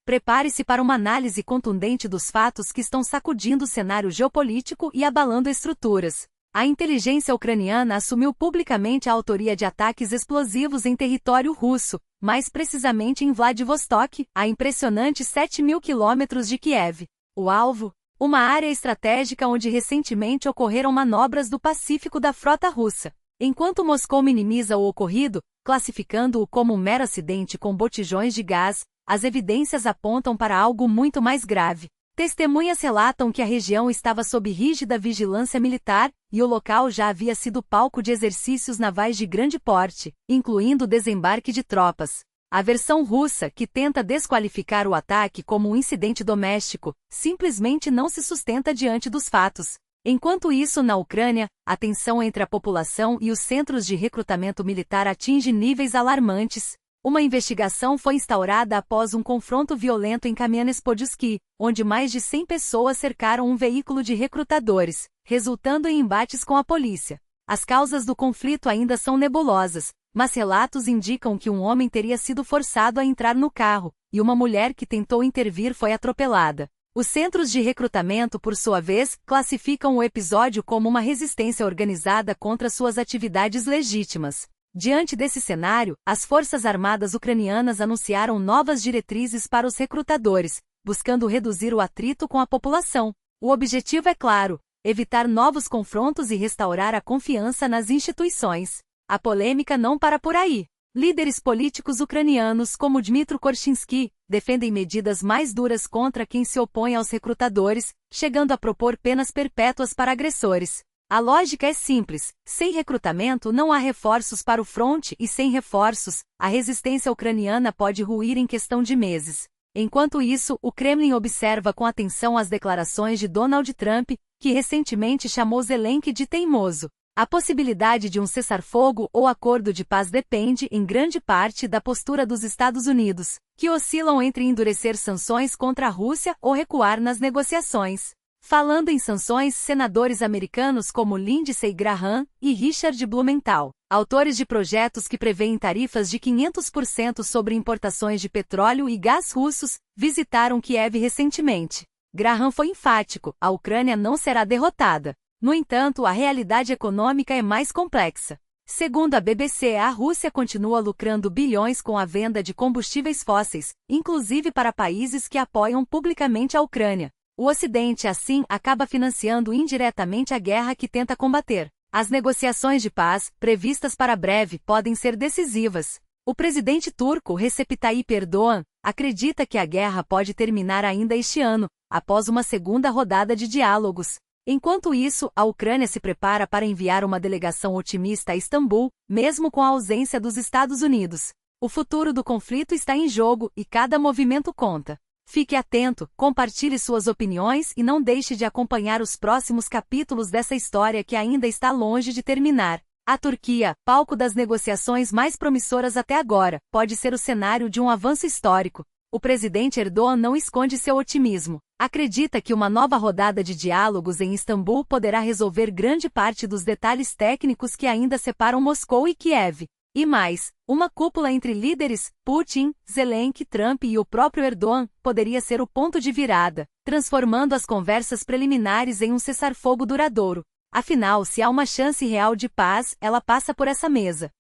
Prepare-se para uma análise contundente dos fatos que estão sacudindo o cenário geopolítico e abalando estruturas. A inteligência ucraniana assumiu publicamente a autoria de ataques explosivos em território russo, mais precisamente em Vladivostok, a impressionantes 7.000 quilômetros de Kiev. O alvo? Uma área estratégica onde recentemente ocorreram manobras do Pacífico da frota russa. Enquanto Moscou minimiza o ocorrido, classificando-o como um mero acidente com botijões de gás, as evidências apontam para algo muito mais grave. Testemunhas relatam que a região estava sob rígida vigilância militar, e o local já havia sido palco de exercícios navais de grande porte, incluindo o desembarque de tropas. A versão russa, que tenta desqualificar o ataque como um incidente doméstico, simplesmente não se sustenta diante dos fatos. Enquanto isso, na Ucrânia, a tensão entre a população e os centros de recrutamento militar atinge níveis alarmantes. Uma investigação foi instaurada após um confronto violento em Kamianets-Podilsky, onde mais de 100 pessoas cercaram um veículo de recrutadores, resultando em embates com a polícia. As causas do conflito ainda são nebulosas, mas relatos indicam que um homem teria sido forçado a entrar no carro, e uma mulher que tentou intervir foi atropelada. Os centros de recrutamento, por sua vez, classificam o episódio como uma resistência organizada contra suas atividades legítimas. Diante desse cenário, as Forças Armadas ucranianas anunciaram novas diretrizes para os recrutadores, buscando reduzir o atrito com a população. O objetivo é claro: evitar novos confrontos e restaurar a confiança nas instituições. A polêmica não para por aí. Líderes políticos ucranianos como Dmytro Korchinski defendem medidas mais duras contra quem se opõe aos recrutadores, chegando a propor penas perpétuas para agressores. A lógica é simples: sem recrutamento não há reforços para o fronte e sem reforços, a resistência ucraniana pode ruir em questão de meses. Enquanto isso, o Kremlin observa com atenção as declarações de Donald Trump, que recentemente chamou Zelensky de teimoso. A possibilidade de um cessar-fogo ou acordo de paz depende, em grande parte, da postura dos Estados Unidos, que oscilam entre endurecer sanções contra a Rússia ou recuar nas negociações. Falando em sanções, senadores americanos como Lindsey Graham e Richard Blumenthal, autores de projetos que prevêem tarifas de 500% sobre importações de petróleo e gás russos, visitaram Kiev recentemente. Graham foi enfático: a Ucrânia não será derrotada. No entanto, a realidade econômica é mais complexa. Segundo a BBC, a Rússia continua lucrando bilhões com a venda de combustíveis fósseis, inclusive para países que apoiam publicamente a Ucrânia. O Ocidente, assim, acaba financiando indiretamente a guerra que tenta combater. As negociações de paz, previstas para breve, podem ser decisivas. O presidente turco Recep Tayyip Erdoğan acredita que a guerra pode terminar ainda este ano, após uma segunda rodada de diálogos. Enquanto isso, a Ucrânia se prepara para enviar uma delegação otimista a Istambul, mesmo com a ausência dos Estados Unidos. O futuro do conflito está em jogo e cada movimento conta. Fique atento, compartilhe suas opiniões e não deixe de acompanhar os próximos capítulos dessa história que ainda está longe de terminar. A Turquia, palco das negociações mais promissoras até agora, pode ser o cenário de um avanço histórico. O presidente Erdoğan não esconde seu otimismo. Acredita que uma nova rodada de diálogos em Istambul poderá resolver grande parte dos detalhes técnicos que ainda separam Moscou e Kiev. E mais, uma cúpula entre líderes, Putin, Zelensky, Trump e o próprio Erdoğan, poderia ser o ponto de virada, transformando as conversas preliminares em um cessar-fogo duradouro. Afinal, se há uma chance real de paz, ela passa por essa mesa.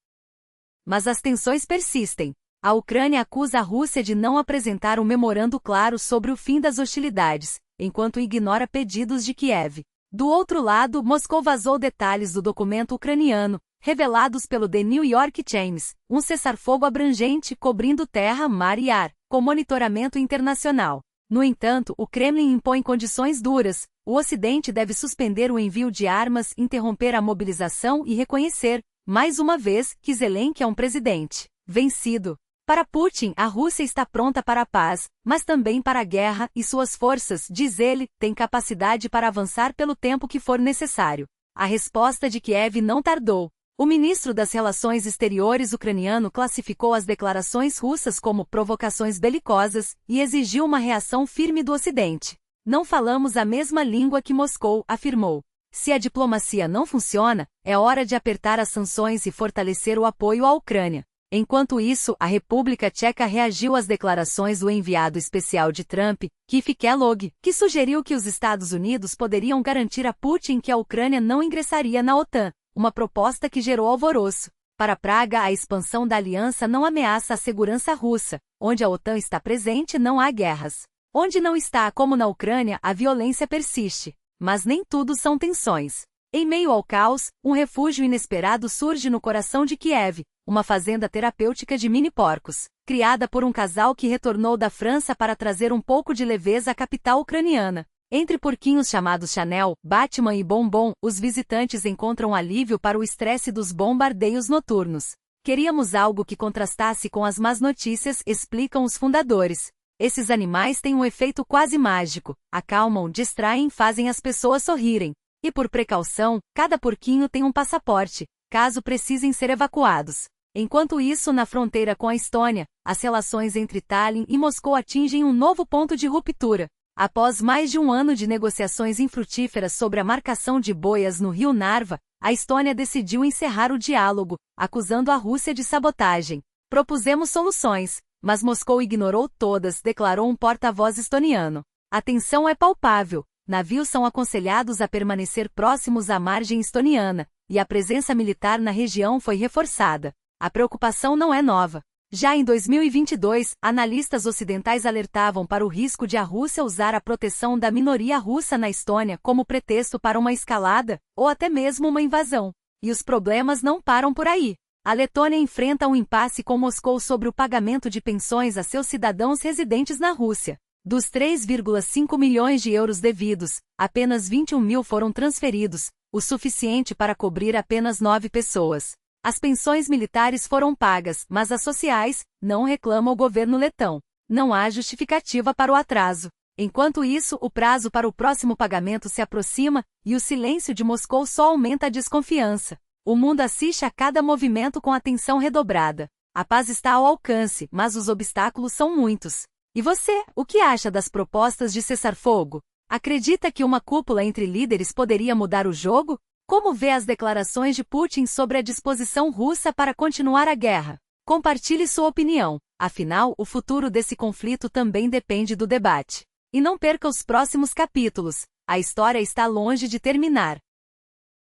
Mas as tensões persistem. A Ucrânia acusa a Rússia de não apresentar um memorando claro sobre o fim das hostilidades, enquanto ignora pedidos de Kiev. Do outro lado, Moscou vazou detalhes do documento ucraniano, revelados pelo The New York Times, um cessar-fogo abrangente cobrindo terra, mar e ar, com monitoramento internacional. No entanto, o Kremlin impõe condições duras: o Ocidente deve suspender o envio de armas, interromper a mobilização e reconhecer, mais uma vez, que Zelensky é um presidente vencido. Para Putin, a Rússia está pronta para a paz, mas também para a guerra, e suas forças, diz ele, têm capacidade para avançar pelo tempo que for necessário. A resposta de Kiev não tardou. O ministro das Relações Exteriores ucraniano classificou as declarações russas como provocações belicosas e exigiu uma reação firme do Ocidente. Não falamos a mesma língua que Moscou, afirmou. Se a diplomacia não funciona, é hora de apertar as sanções e fortalecer o apoio à Ucrânia. Enquanto isso, a República Tcheca reagiu às declarações do enviado especial de Trump, Keith Kellogg, que sugeriu que os Estados Unidos poderiam garantir a Putin que a Ucrânia não ingressaria na OTAN, uma proposta que gerou alvoroço. Para Praga, a expansão da aliança não ameaça a segurança russa. Onde a OTAN está presente, não há guerras. Onde não está, como na Ucrânia, a violência persiste. Mas nem tudo são tensões. Em meio ao caos, um refúgio inesperado surge no coração de Kiev, uma fazenda terapêutica de mini-porcos, criada por um casal que retornou da França para trazer um pouco de leveza à capital ucraniana. Entre porquinhos chamados Chanel, Batman e Bombom, os visitantes encontram alívio para o estresse dos bombardeios noturnos. Queríamos algo que contrastasse com as más notícias, explicam os fundadores. Esses animais têm um efeito quase mágico, acalmam, distraem, fazem as pessoas sorrirem. E por precaução, cada porquinho tem um passaporte, caso precisem ser evacuados. Enquanto isso, na fronteira com a Estônia, as relações entre Tallinn e Moscou atingem um novo ponto de ruptura. Após mais de um ano de negociações infrutíferas sobre a marcação de boias no rio Narva, a Estônia decidiu encerrar o diálogo, acusando a Rússia de sabotagem. Propusemos soluções, mas Moscou ignorou todas, declarou um porta-voz estoniano. A tensão é palpável. Navios são aconselhados a permanecer próximos à margem estoniana, e a presença militar na região foi reforçada. A preocupação não é nova. Já em 2022, analistas ocidentais alertavam para o risco de a Rússia usar a proteção da minoria russa na Estônia como pretexto para uma escalada, ou até mesmo uma invasão. E os problemas não param por aí. A Letônia enfrenta um impasse com Moscou sobre o pagamento de pensões a seus cidadãos residentes na Rússia. Dos 3,5 milhões de euros devidos, apenas 21 mil foram transferidos, o suficiente para cobrir apenas 9 pessoas. As pensões militares foram pagas, mas as sociais, não reclama o governo letão. Não há justificativa para o atraso. Enquanto isso, o prazo para o próximo pagamento se aproxima, e o silêncio de Moscou só aumenta a desconfiança. O mundo assiste a cada movimento com atenção redobrada. A paz está ao alcance, mas os obstáculos são muitos. E você, o que acha das propostas de cessar-fogo? Acredita que uma cúpula entre líderes poderia mudar o jogo? Como vê as declarações de Putin sobre a disposição russa para continuar a guerra? Compartilhe sua opinião, afinal, o futuro desse conflito também depende do debate. E não perca os próximos capítulos, a história está longe de terminar.